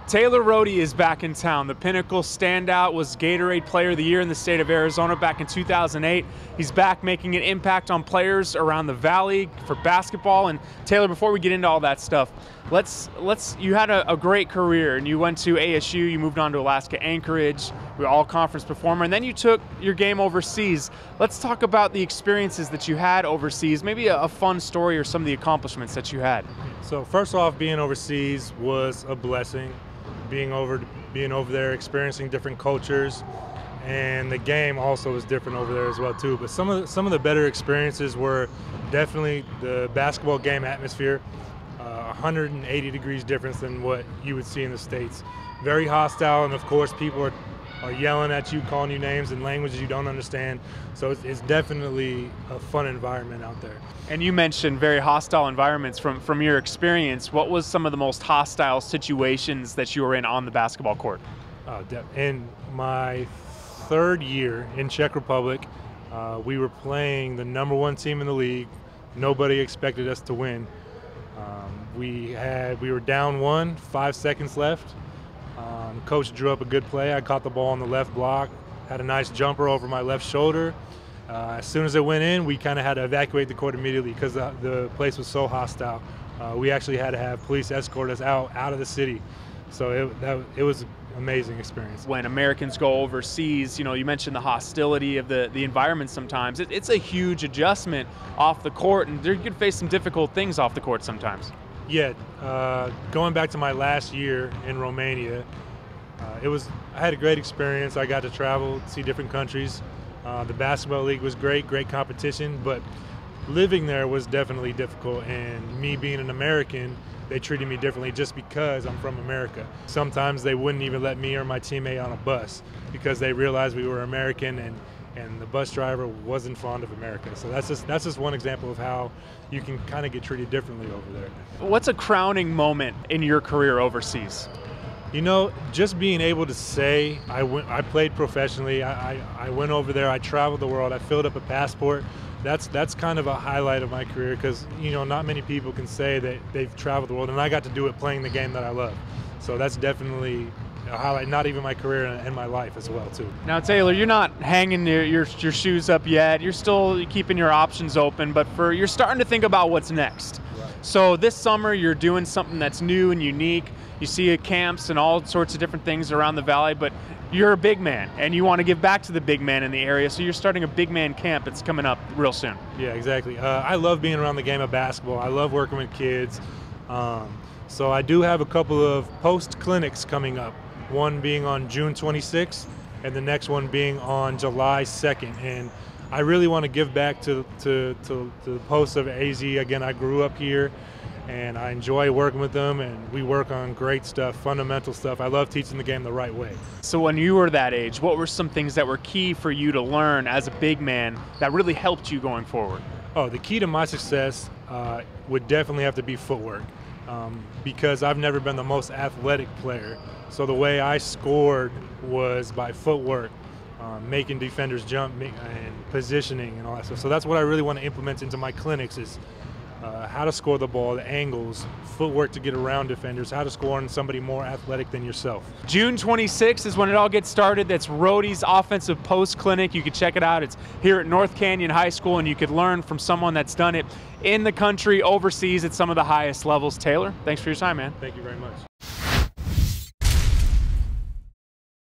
Taylor Rohde is back in town. The pinnacle standout was Gatorade Player of the Year in the state of Arizona back in 2008. He's back making an impact on players around the valley for basketball. And Taylor, before we get into all that stuff, you had a great career, and you went to ASU, you moved on to Alaska Anchorage, you're all conference performer, and then you took your game overseas. Let's talk about the experiences that you had overseas, maybe a fun story or some of the accomplishments that you had. So first off, being overseas was a blessing. Being over there, experiencing different cultures, and the game also was different over there as well too. But some of the better experiences were definitely the basketball game atmosphere. 180 degrees difference than what you would see in the States. Very hostile, and of course people are yelling at you, calling you names in languages you don't understand. So it's definitely a fun environment out there. And you mentioned very hostile environments. From your experience, what was some of the most hostile situations that you were in on the basketball court? In my third year in Czech Republic, we were playing the #1 team in the league. Nobody expected us to win. We were down 1, 5 seconds left. Coach drew up a good play. I caught the ball on the left block, had a nice jumper over my left shoulder. As soon as it went in, we kind of had to evacuate the court immediately because the place was so hostile. We actually had to have police escort us out of the city. So it was an amazing experience. When Americans go overseas, you mentioned the hostility of the environment sometimes. It's a huge adjustment off the court, and you can face some difficult things off the court sometimes. Yeah, going back to my last year in Romania, I had a great experience. I got to travel, see different countries. The basketball league was great competition, but living there was definitely difficult. And me being an American, they treated me differently just because I'm from America. Sometimes they wouldn't even let me or my teammate on a bus because they realized we were American, and the bus driver wasn't fond of America. So that's just one example of how you can kind of get treated differently over there. What's a crowning moment in your career overseas? Just being able to say I played professionally, I went over there, I traveled the world, I filled up a passport. That's kind of a highlight of my career because, not many people can say that they've traveled the world, and I got to do it playing the game that I love. So that's definitely a highlight, not even my career and my life as well too. Now Taylor, you're not hanging your shoes up yet. You're still keeping your options open, but you're starting to think about what's next. Right. So this summer you're doing something that's new and unique. You see camps and all sorts of different things around the valley, but you're a big man and you want to give back to the big man in the area, so you're starting a big man camp that's coming up real soon. Yeah, exactly. I love being around the game of basketball. I love working with kids. So I do have a couple of post clinics coming up. One being on June 26th and the next one being on July 2nd. And I really want to give back to the posts of AZ. Again, I grew up here and I enjoy working with them, and we work on great stuff, fundamental stuff. I love teaching the game the right way. So when you were that age, what were some things that were key for you to learn as a big man that really helped you going forward? Oh, the key to my success would definitely have to be footwork. Because I've never been the most athletic player. So the way I scored was by footwork, making defenders jump and positioning and all that stuff. So that's what I really want to implement into my clinics is how to score the ball, the angles, footwork to get around defenders, how to score on somebody more athletic than yourself. June 26th is when it all gets started. That's Rohde's Offensive Post Clinic. You can check it out. It's here at North Canyon High School, and you could learn from someone that's done it in the country, overseas, at some of the highest levels. Taylor, thanks for your time, man. Thank you very much.